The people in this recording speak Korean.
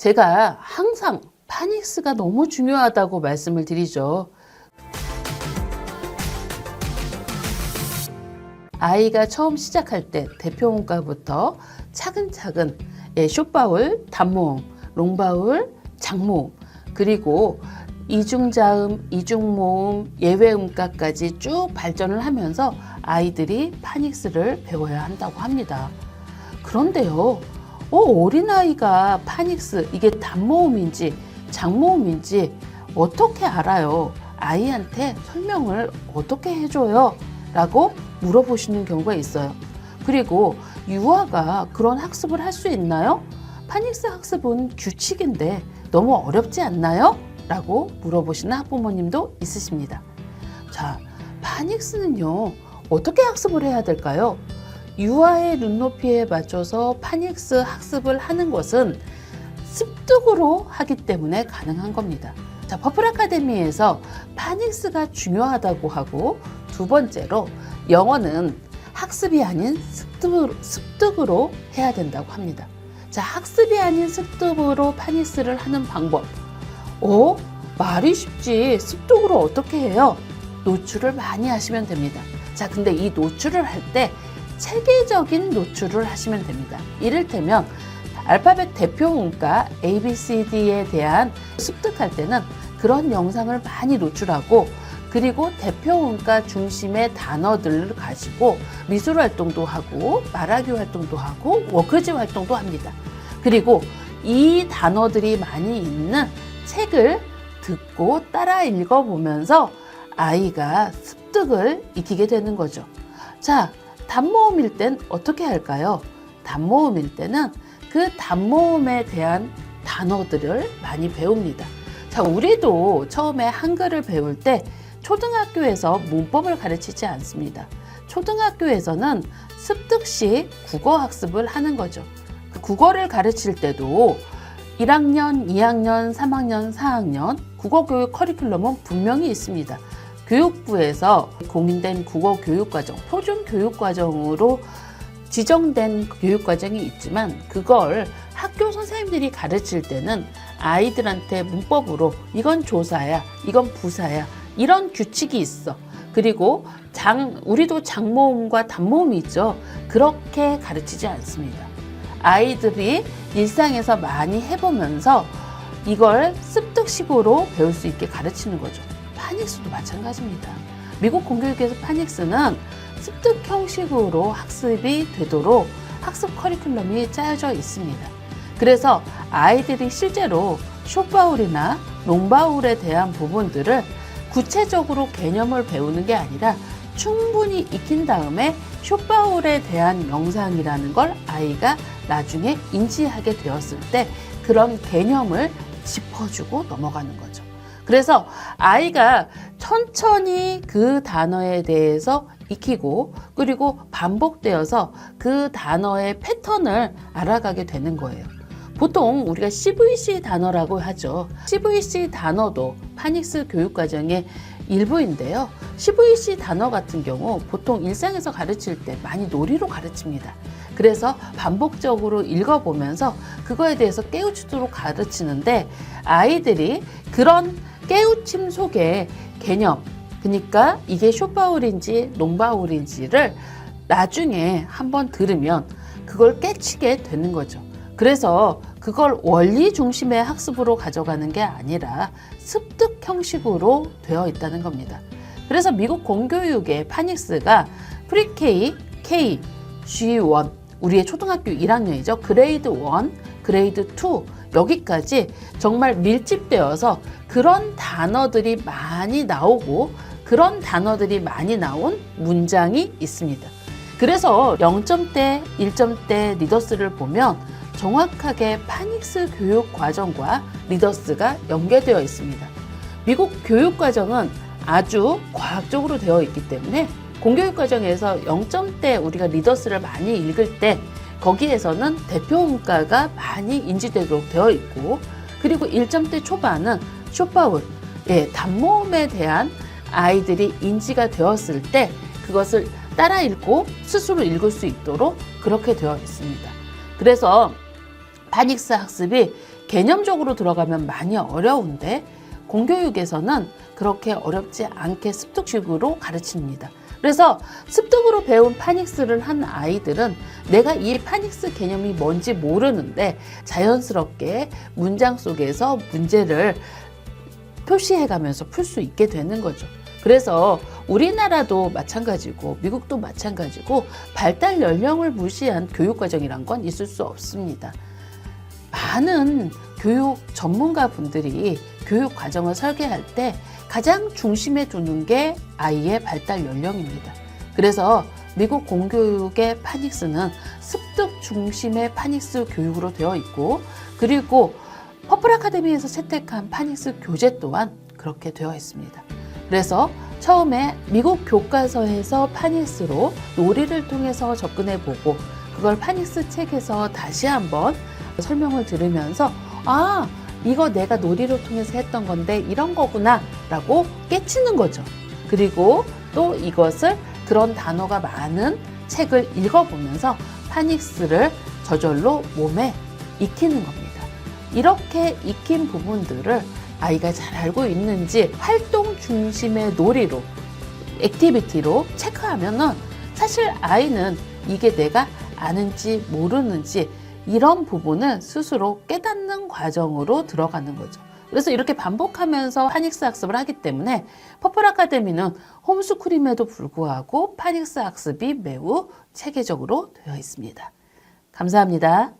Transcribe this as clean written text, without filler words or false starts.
제가 항상 파닉스가 너무 중요하다고 말씀을 드리죠. 아이가 처음 시작할 때 대표문과부터 차근차근 숏바울, 단모음, 롱바울, 장모음, 그리고 이중자음, 이중모음, 예외음까지 쭉 발전을 하면서 아이들이 파닉스를 배워야 한다고 합니다. 그런데요, 어린아이가 파닉스, 이게 단모음인지 장모음인지 어떻게 알아요? 아이한테 설명을 어떻게 해줘요? 라고 물어보시는 경우가 있어요. 그리고 유아가 그런 학습을 할 수 있나요? 파닉스 학습은 규칙인데 너무 어렵지 않나요? 라고 물어보시는 학부모님도 있으십니다. 자, 파닉스는요, 어떻게 학습을 해야 될까요? 유아의 눈높이에 맞춰서 파닉스 학습을 하는 것은 습득으로 하기 때문에 가능한 겁니다. 자, 퍼플 아카데미에서 파닉스가 중요하다고 하고, 두 번째로 영어는 학습이 아닌 습득으로 해야 된다고 합니다. 자, 학습이 아닌 습득으로 파닉스를 하는 방법. 말이 쉽지 습득으로 어떻게 해요? 노출을 많이 하시면 됩니다. 자, 근데 이 노출을 할 때 체계적인 노출을 하시면 됩니다. 이를테면 알파벳 대표문과 ABCD에 대한 습득할 때는 그런 영상을 많이 노출하고, 그리고 대표문과 중심의 단어들을 가지고 미술 활동도 하고 말하기 활동도 하고 워크지 활동도 합니다. 그리고 이 단어들이 많이 있는 책을 듣고 따라 읽어보면서 아이가 습득을 익히게 되는 거죠. 자, 단모음일 땐 어떻게 할까요? 단모음일 때는 그 단모음에 대한 단어들을 많이 배웁니다. 자, 우리도 처음에 한글을 배울 때 초등학교에서 문법을 가르치지 않습니다. 초등학교에서는 습득식 국어 학습을 하는 거죠. 국어를 가르칠 때도 1학년, 2학년, 3학년, 4학년 국어교육 커리큘럼은 분명히 있습니다. 교육부에서 공인된 국어교육과정, 표준교육과정으로 지정된 교육과정이 있지만, 그걸 학교 선생님들이 가르칠 때는 아이들한테 문법으로 이건 조사야, 이건 부사야, 이런 규칙이 있어. 그리고 우리도 장모음과 단모음이 있죠. 그렇게 가르치지 않습니다. 아이들이 일상에서 많이 해보면서 이걸 습득식으로 배울 수 있게 가르치는 거죠. 파닉스도 마찬가지입니다. 미국 공교육에서 파닉스는 습득 형식으로 학습이 되도록 학습 커리큘럼이 짜여져 있습니다. 그래서 아이들이 실제로 숏바울이나 롱바울에 대한 부분들을 구체적으로 개념을 배우는 게 아니라 충분히 익힌 다음에 숏바울에 대한 영상이라는 걸 아이가 나중에 인지하게 되었을 때 그런 개념을 짚어주고 넘어가는 거죠. 그래서 아이가 천천히 그 단어에 대해서 익히고, 그리고 반복되어서 그 단어의 패턴을 알아가게 되는 거예요. 보통 우리가 CVC 단어라고 하죠. CVC 단어도 파닉스 교육과정의 일부인데요. CVC 단어 같은 경우 보통 일상에서 가르칠 때 많이 놀이로 가르칩니다. 그래서 반복적으로 읽어보면서 그거에 대해서 깨우치도록 가르치는데, 아이들이 그런 깨우침 속에 개념, 그러니까 이게 숏바울인지 롱바울인지를 나중에 한번 들으면 그걸 깨치게 되는 거죠. 그래서 그걸 원리 중심의 학습으로 가져가는 게 아니라 습득 형식으로 되어 있다는 겁니다. 그래서 미국 공교육의 파닉스가 프리-K, K, G1, 우리의 초등학교 1학년이죠. 그레이드 1, 그레이드 2, 여기까지 정말 밀집되어서 그런 단어들이 많이 나오고 그런 단어들이 많이 나온 문장이 있습니다. 그래서 0점대, 1점대 리더스를 보면 정확하게 파닉스 교육 과정과 리더스가 연계되어 있습니다. 미국 교육 과정은 아주 과학적으로 되어 있기 때문에 공교육 과정에서 0점대 우리가 리더스를 많이 읽을 때 거기에서는 대표문과가 많이 인지되도록 되어 있고, 그리고 1점대 초반은 숏바울, 단모음에 대한 아이들이 인지가 되었을 때 그것을 따라 읽고 스스로 읽을 수 있도록 그렇게 되어 있습니다. 그래서 파닉스 학습이 개념적으로 들어가면 많이 어려운데 공교육에서는 그렇게 어렵지 않게 습득식으로 가르칩니다. 그래서 습득으로 배운 파닉스를 한 아이들은 내가 이 파닉스 개념이 뭔지 모르는데 자연스럽게 문장 속에서 문제를 표시해가면서 풀 수 있게 되는 거죠. 그래서 우리나라도 마찬가지고 미국도 마찬가지고 발달 연령을 무시한 교육과정이란 건 있을 수 없습니다. 많은 교육 전문가 분들이 교육 과정을 설계할 때 가장 중심에 두는 게 아이의 발달 연령입니다. 그래서 미국 공교육의 파닉스는 습득 중심의 파닉스 교육으로 되어 있고, 그리고 퍼플 아카데미에서 채택한 파닉스 교재 또한 그렇게 되어 있습니다. 그래서 처음에 미국 교과서에서 파닉스로 놀이를 통해서 접근해보고 그걸 파닉스 책에서 다시 한번 설명을 들으면서 아, 이거 내가 놀이를 통해서 했던 건데 이런 거구나 라고 깨치는 거죠. 그리고 또 이것을 그런 단어가 많은 책을 읽어보면서 파닉스를 저절로 몸에 익히는 겁니다. 이렇게 익힌 부분들을 아이가 잘 알고 있는지 활동 중심의 놀이로, 액티비티로 체크하면은 사실 아이는 이게 내가 아는지 모르는지 이런 부분을 스스로 깨닫는 과정으로 들어가는 거죠. 그래서 이렇게 반복하면서 파닉스 학습을 하기 때문에 퍼플 아카데미는 홈스쿨임에도 불구하고 파닉스 학습이 매우 체계적으로 되어 있습니다. 감사합니다.